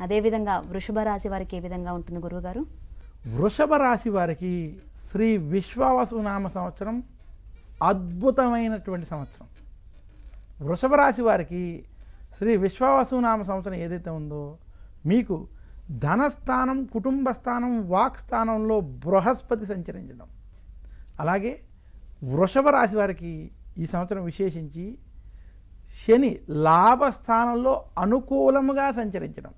అదేవిధంగా వృషభ రాశి వారికి ఏ విధంగా ఉంటుంది గురువుగారు? వృషభ రాశి వారికి శ్రీ విశ్వావసునామ సంవత్సరం అద్భుతమైనటువంటి సంవత్సరం. వృషభ రాశి వారికి శ్రీ విశ్వావసునామ సంవత్సరం ఏదైతే ఉందో మీకు ధనస్థానం, కుటుంబ స్థానం, వాక్ స్థానంలో బృహస్పతి సంచరించడం, అలాగే వృషభ రాశి వారికి ఈ సంవత్సరం విశేషించి శని లాభస్థానంలో అనుకూలముగా సంచరించడం,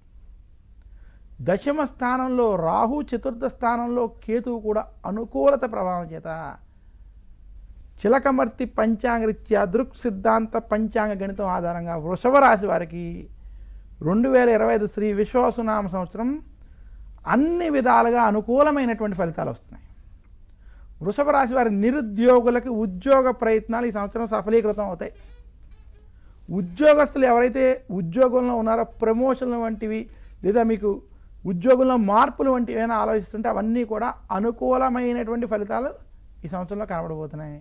దశమ స్థానంలో రాహు, చతుర్థ స్థానంలో కేతువు కూడా అనుకూలత ప్రభావం చేత చిలకమర్తి పంచాంగరీత్యా దృక్ సిద్ధాంత పంచాంగ గణితం ఆధారంగా వృషభ రాశి వారికి 2025 శ్రీ విశ్వావసునామ సంవత్సరం అన్ని విధాలుగా అనుకూలమైనటువంటి ఫలితాలు వస్తున్నాయి. వృషభ రాశి వారి నిరుద్యోగులకి ఉద్యోగ ప్రయత్నాలు ఈ సంవత్సరం సఫలీకృతం అవుతాయి. ఉద్యోగస్తులు ఎవరైతే ఉద్యోగంలో ఉన్నారో ప్రమోషన్లు వంటివి లేదా మీకు ఉద్యోగంలో మార్పులు వంటివి ఏమైనా ఆలోచిస్తుంటే అవన్నీ కూడా అనుకూలమైనటువంటి ఫలితాలు ఈ సంవత్సరంలో కనబడబోతున్నాయి.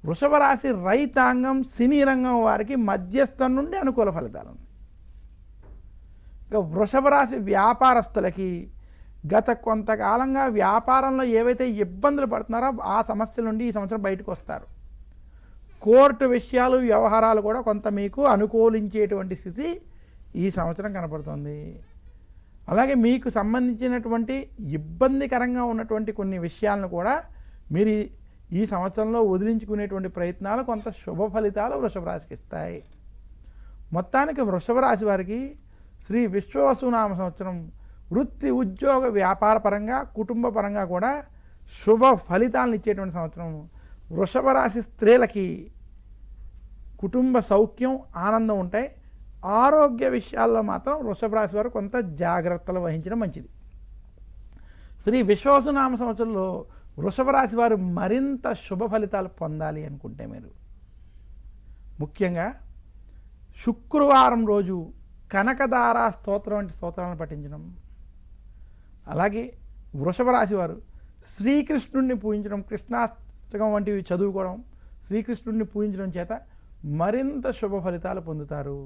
వృషభ రాశి రైతాంగం, సినీ రంగం వారికి మధ్యస్థం నుండి అనుకూల ఫలితాలు ఉన్నాయి. ఇంకా వృషభ రాశి వ్యాపారస్తులకి గత కొంతకాలంగా వ్యాపారంలో ఏవైతే ఇబ్బందులు పడుతున్నారో ఆ సమస్యల నుండి ఈ సంవత్సరం బయటకు వస్తారు. కోర్టు విషయాలు, వ్యవహారాలు కూడా కొంత మీకు అనుకూలించేటువంటి స్థితి ఈ సంవత్సరం కనపడుతుంది. అలాగే మీకు సంబంధించినటువంటి ఇబ్బందికరంగా ఉన్నటువంటి కొన్ని విషయాలను కూడా మీరు ఈ సంవత్సరంలో వదిలించుకునేటువంటి ప్రయత్నాలు కొంత శుభ ఫలితాలు వృషభ రాశికి ఇస్తాయి. మొత్తానికి వృషభ రాశి వారికి శ్రీ విశ్వావసునామ సంవత్సరం వృత్తి, ఉద్యోగ, వ్యాపార పరంగా, కుటుంబ పరంగా కూడా శుభ ఫలితాలను ఇచ్చేటువంటి సంవత్సరం. వృషభ రాశి స్త్రీలకి కుటుంబ సౌఖ్యం, ఆనందం ఉంటాయి. ఆరోగ్య విషయాల్లో మాత్రం వృషభ రాశి వారు కొంత జాగ్రత్తలు వహించడం మంచిది. శ్రీ విశ్వావసునామ సంవత్సరంలో వృషభ రాశి వారు మరింత శుభ ఫలితాలు పొందాలి అనుకుంటే మీరు ముఖ్యంగా శుక్రవారం రోజు కనకదార స్తోత్రం వంటి స్తోత్రాలను పఠించడం, అలాగే వృషభ రాశి వారు శ్రీకృష్ణుడిని పూజించడం, కృష్ణాష్టకం వంటివి చదువుకోవడం, శ్రీకృష్ణుడిని పూజించడం చేత మరింత శుభ ఫలితాలు పొందుతారు.